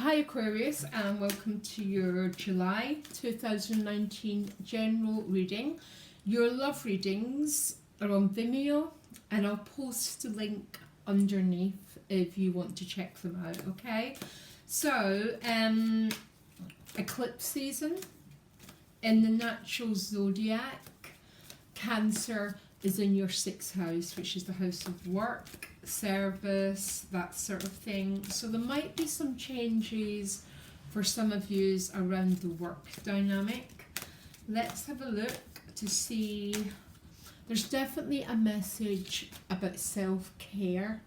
Hi Aquarius, and welcome to your July 2019 general reading. Your love readings are on Vimeo, and I'll post a link underneath if you want to check them out, okay? So, eclipse season in the natural zodiac, Cancer is in your 6th house, which is the house of work, service, that sort of thing. So there might be some changes for some of you around the work dynamic. Let's have a look to see. There's definitely a message about self-care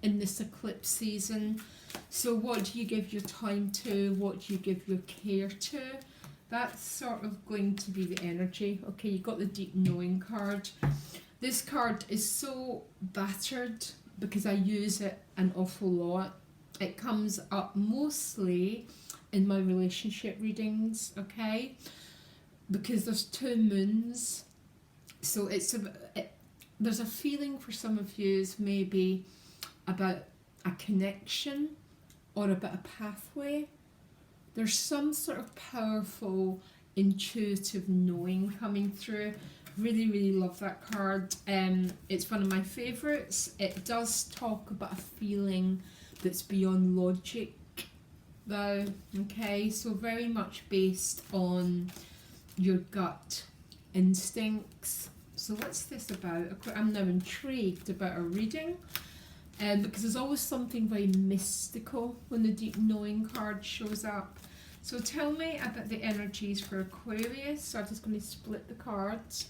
in this eclipse season. So what do you give your time to? What do you give your care to? That's sort of going to be the energy. Okay, you got the deep knowing card. This card is so battered because I use it an awful lot. It comes up mostly in my relationship readings, okay? Because there's 2 moons. So there's a feeling for some of you maybe about a connection or about a pathway. There's some sort of powerful intuitive knowing coming through. Really, really love that card. It's one of my favourites. It does talk about a feeling that's beyond logic though, okay? So very much based on your gut instincts. So what's this about? I'm now intrigued about a reading. Because there's always something very mystical when the deep knowing card shows up. So tell me about the energies for Aquarius. So I'm just going to split the cards.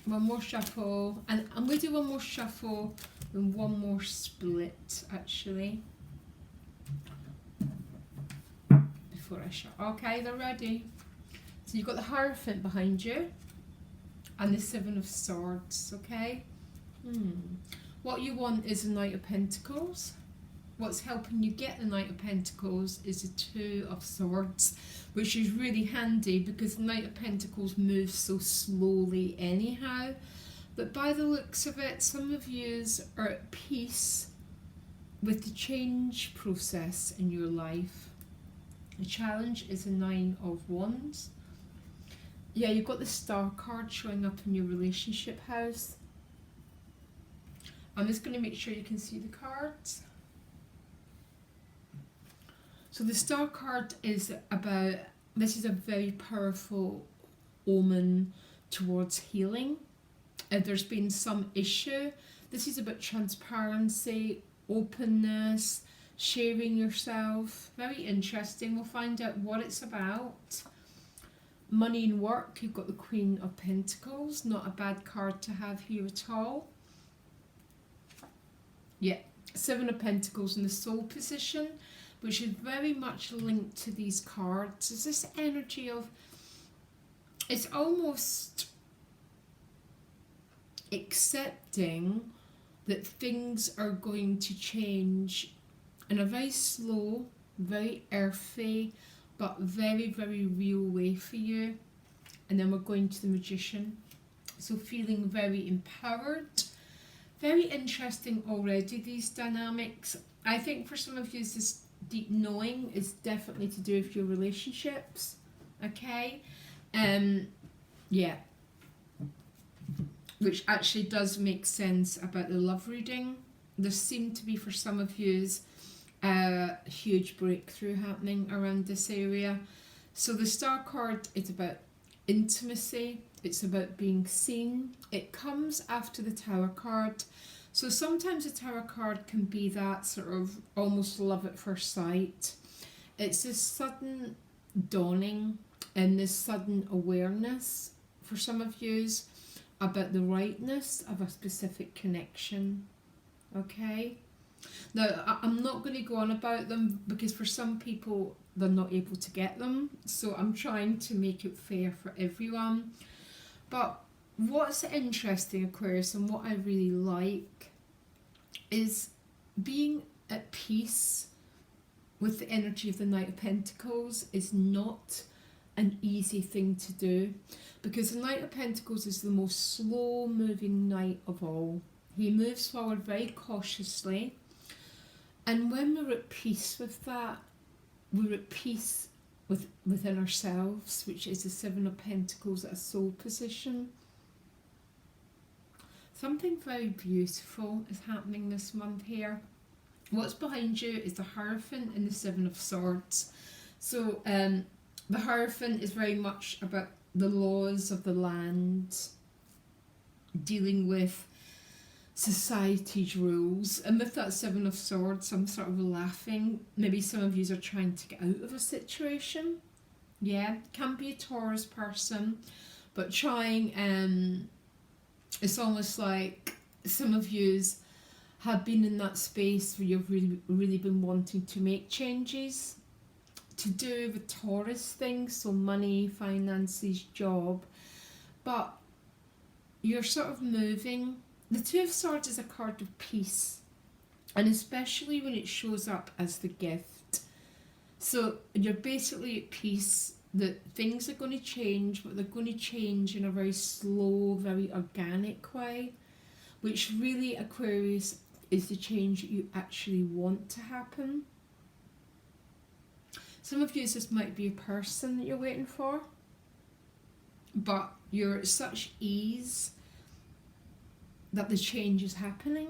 One more shuffle, and I'm going to do one more shuffle and one more split actually before I shut. Okay, they're ready. So you've got the Hierophant behind you and the 7 of Swords, okay? What you want is the Knight of Pentacles. What's helping you get the Knight of Pentacles is the 2 of Swords, which is really handy because the Knight of Pentacles moves so slowly anyhow. But by the looks of it, some of you are at peace with the change process in your life. The challenge is the 9 of Wands. Yeah, you've got the Star card showing up in your relationship house. I'm just going to make sure you can see the cards. So the Star card is about, this is a very powerful omen towards healing. There's been some issue. This is about transparency, openness, sharing yourself. Very interesting. We'll find out what it's about. Money and work, you've got the Queen of Pentacles. Not a bad card to have here at all. Yeah, 7 of Pentacles in the Soul position, which is very much linked to these cards. It's this energy of, it's almost accepting that things are going to change in a very slow, very earthy, but very, very real way for you. And then we're going to the Magician. So feeling very empowered. Very interesting already, these dynamics. I think for some of you, this deep knowing is definitely to do with your relationships. Okay? Yeah. Which actually does make sense about the love reading. There seemed to be for some of you a huge breakthrough happening around this area. So the Star card is about intimacy. It's about being seen. It comes after the Tower card. So sometimes the Tower card can be that sort of almost love at first sight. It's this sudden dawning and this sudden awareness for some of you about the rightness of a specific connection. Okay? Now, I'm not going to go on about them because for some people they're not able to get them. So I'm trying to make it fair for everyone. But what's interesting, Aquarius, and what I really like is being at peace with the energy of the Knight of Pentacles is not an easy thing to do, because the Knight of Pentacles is the most slow moving knight of all. He moves forward very cautiously. And when we're at peace with that, we're at peace within ourselves, which is the Seven of Pentacles at a soul position. Something very beautiful is happening this month here. What's behind you is the Hierophant and the Seven of Swords. So the Hierophant is very much about the laws of the land, dealing with society's rules. And with that Seven of Swords, I'm sort of laughing. Maybe some of you are trying to get out of a situation. Yeah, can be a Taurus person, but trying, it's almost like some of yous have been in that space where you've really been wanting to make changes to do with Taurus things, so money, finances, job, but you're sort of moving. The Two of Swords is a card of peace, and especially when it shows up as the gift. So you're basically at peace that things are going to change, but they're going to change in a very slow, very organic way, which really, Aquarius, is the change that you actually want to happen. Some of you, this might be a person that you're waiting for, but you're at such ease that the change is happening.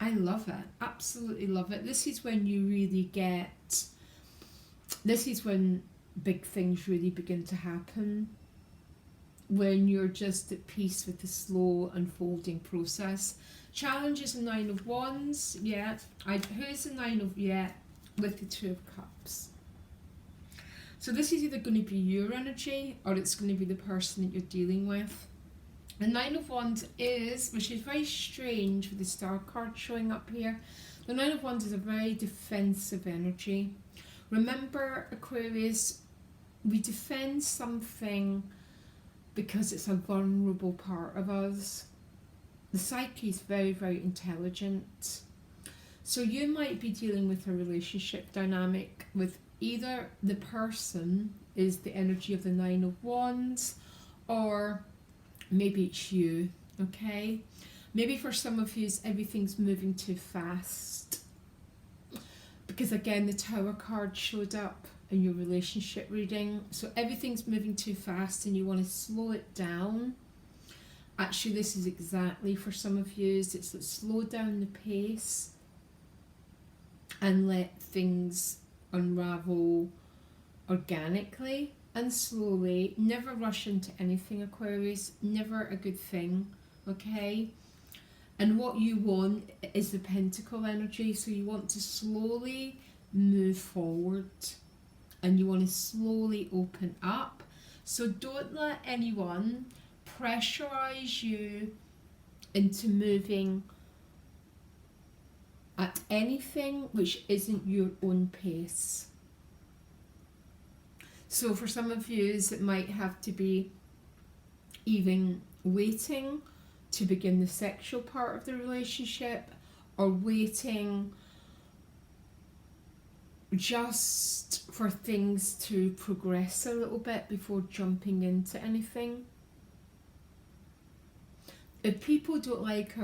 I love it, absolutely love it. This is when you really this is when big things really begin to happen, when you're just at peace with the slow unfolding process. Challenge is the Nine of Wands, yeah. Who's the Nine of, yeah, with the Two of Cups. So this is either going to be your energy or it's going to be the person that you're dealing with. The Nine of Wands is, which is very strange with the Star card showing up here, the Nine of Wands is a very defensive energy. Remember, Aquarius, we defend something because it's a vulnerable part of us. The psyche is very, very intelligent. So you might be dealing with a relationship dynamic with either the person is the energy of the Nine of Wands, or maybe it's you, okay? Maybe for some of you, everything's moving too fast. Because again, the Tower card showed up in your relationship reading. So everything's moving too fast and you want to slow it down. Actually, this is exactly for some of you. It's like slow down the pace and let things unravel organically and slowly. Never rush into anything, Aquarius. Never a good thing, okay? And what you want is the Pentacle energy. So you want to slowly move forward and you want to slowly open up. So don't let anyone pressurize you into moving at anything which isn't your own pace. So for some of you, it might have to be even waiting to begin the sexual part of the relationship, or waiting just for things to progress a little bit before jumping into anything. If people don't like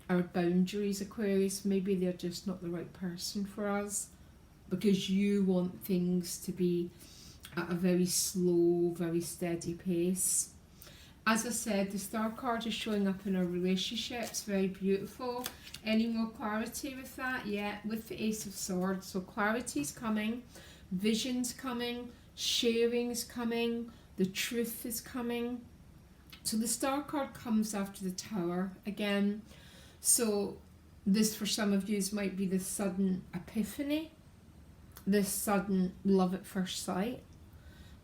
our boundaries, Aquarius, maybe they're just not the right person for us, because you want things to be at a very slow, very steady pace. As I said, the Star card is showing up in our relationships, very beautiful. Any more clarity with that? Yeah, with the Ace of Swords. So clarity's coming, vision's coming, sharing's coming, the truth is coming. So the Star card comes after the Tower again. So this for some of you might be the sudden epiphany, this sudden love at first sight,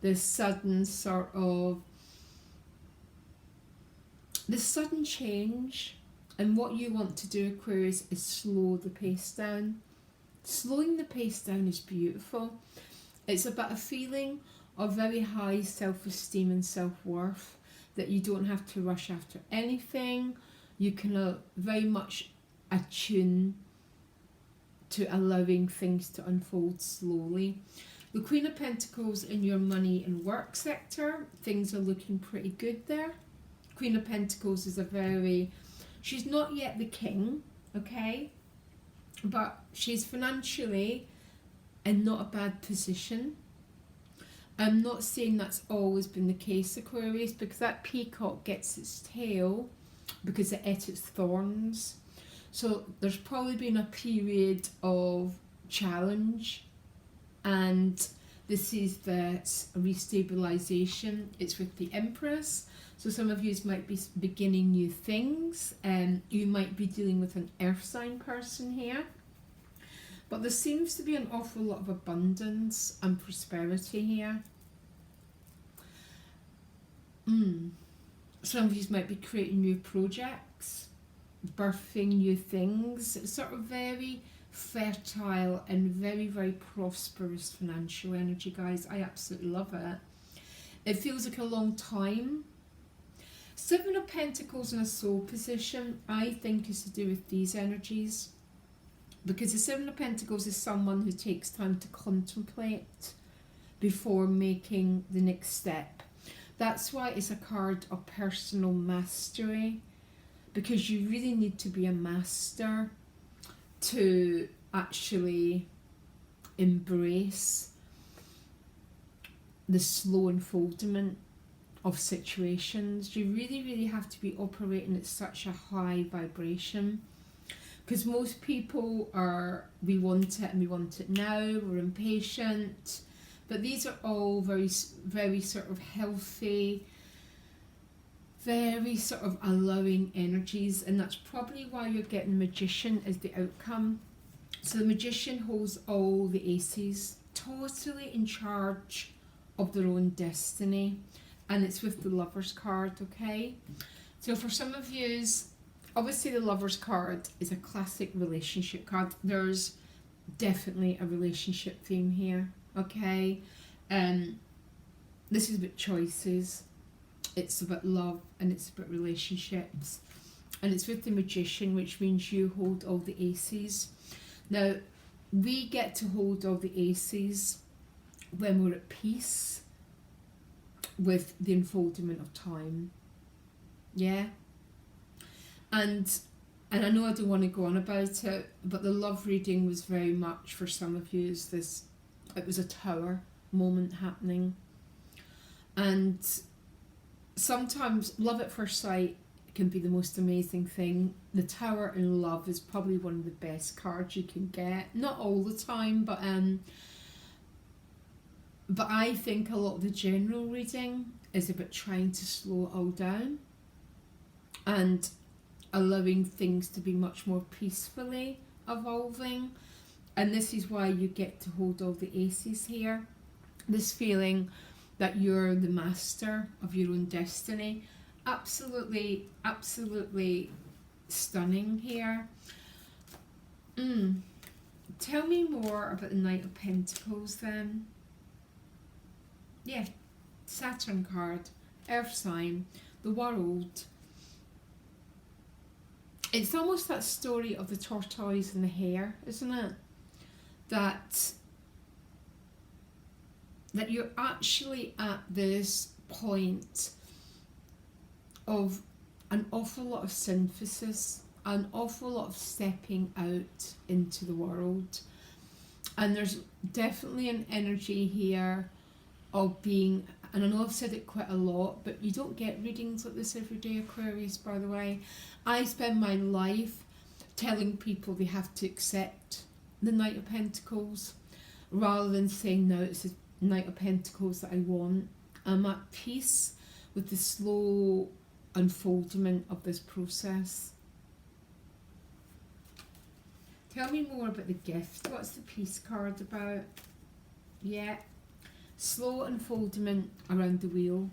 this sudden sort of, this sudden change. And what you want to do, Aquarius, is slow the pace down. Slowing the pace down is beautiful. It's about a feeling of very high self-esteem and self-worth, that you don't have to rush after anything. You can very much attune to allowing things to unfold slowly. The Queen of Pentacles in your money and work sector, things are looking pretty good there. Queen of Pentacles is she's not yet the king, okay? but she's financially in not a bad position. I'm not saying that's always been the case, Aquarius, because that peacock gets its tail because it ate its thorns. So there's probably been a period of challenge, and this is the restabilization. It's with the Empress. So some of you might be beginning new things, and you might be dealing with an earth sign person here. But there seems to be an awful lot of abundance and prosperity here. Some of you might be creating new projects, birthing new things. It's sort of very fertile and very, very prosperous financial energy, guys. I absolutely love it. It feels like a long time. Seven of Pentacles in a soul position, I think, is to do with these energies. Because the Seven of Pentacles is someone who takes time to contemplate before making the next step. That's why it's a card of personal mastery, because you really need to be a master to actually embrace the slow unfoldment of situations. You really, really have to be operating at such a high vibration. Because most people we want it and we want it now, we're impatient. But these are all very, very sort of healthy, very sort of allowing energies. And that's probably why you're getting Magician as the outcome. So the Magician holds all the aces, totally in charge of their own destiny. And it's with the Lovers card, okay? So for some of you, obviously the Lovers card is a classic relationship card. There's definitely a relationship theme here, okay? This is about choices. It's about love and it's about relationships. And it's with the Magician, which means you hold all the aces. Now, we get to hold all the aces when we're at peace with the unfoldment of time. Yeah? And I know I don't want to go on about it, but the love reading was very much for some of you it was a tower moment happening. And sometimes love at first sight can be the most amazing thing. The Tower in love is probably one of the best cards you can get. Not all the time, but I think a lot of the general reading is about trying to slow it all down and allowing things to be much more peacefully evolving. And this is why you get to hold all the aces here. This feeling that you're the master of your own destiny. Absolutely, absolutely stunning here. Tell me more about the Knight of Pentacles then. Yeah, Saturn card, Earth sign, the world. It's almost that story of the tortoise and the hare, isn't it? That you're actually at this point of an awful lot of synthesis, an awful lot of stepping out into the world. And there's definitely an energy here of being, and I know I've said it quite a lot, but you don't get readings like this every day, Aquarius, by the way. I spend my life telling people they have to accept the Knight of Pentacles rather than saying, no, it's the Knight of Pentacles that I want. I'm at peace with the slow unfoldment of this process. Tell me more about the gift. What's the Peace card about? Yeah. Slow unfoldment around the wheel.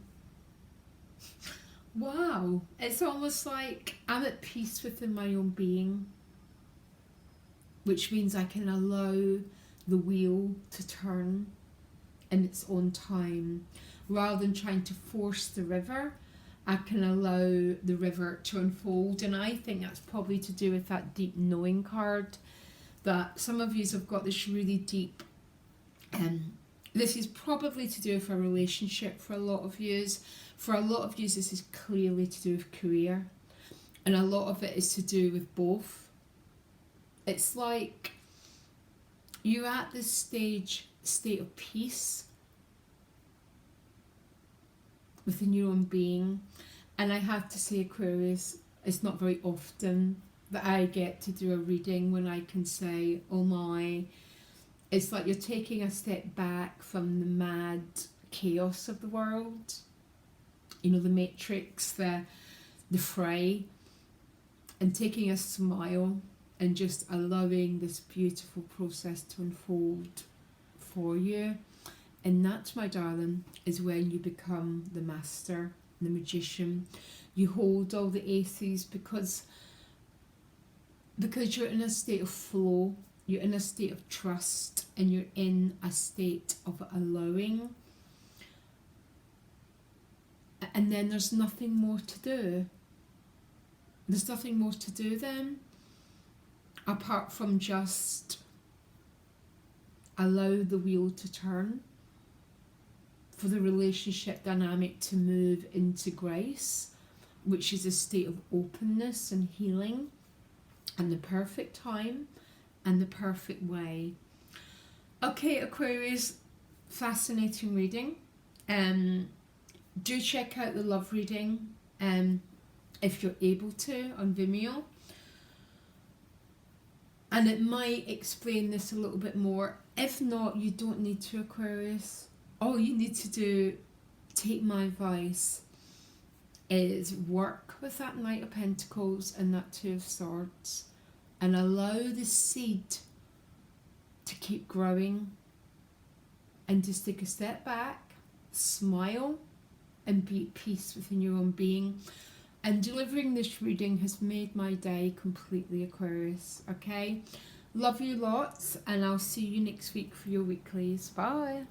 Wow. It's almost like I'm at peace within my own being, which means I can allow the wheel to turn in its own time. Rather than trying to force the river, I can allow the river to unfold. And I think that's probably to do with that deep knowing card, that some of you have got this really deep, this is probably to do with a relationship for a lot of you. For a lot of you, this is clearly to do with career. And a lot of it is to do with both. It's like you're at this state of peace within your own being. And I have to say, Aquarius, it's not very often that I get to do a reading when I can say, oh my, it's like you're taking a step back from the mad chaos of the world, you know, the matrix, the fray, and taking a smile and just allowing this beautiful process to unfold for you. And that, my darling, is when you become the master, the magician. You hold all the aces because you're in a state of flow, you're in a state of trust, and you're in a state of allowing. And then there's nothing more to do. There's nothing more to do then, apart from just allow the wheel to turn, for the relationship dynamic to move into grace, which is a state of openness and healing, and the perfect time and the perfect way. Okay, Aquarius, fascinating reading. Do check out the love reading if you're able to on Vimeo. And it might explain this a little bit more. If not, you don't need to, Aquarius. All you need to do, take my advice, is work with that Knight of Pentacles and that Two of Swords and allow the seed to keep growing, and just take a step back, smile, and be at peace within your own being. And delivering this reading has made my day completely, Aquarius. Okay? Love you lots, and I'll see you next week for your weeklies. Bye.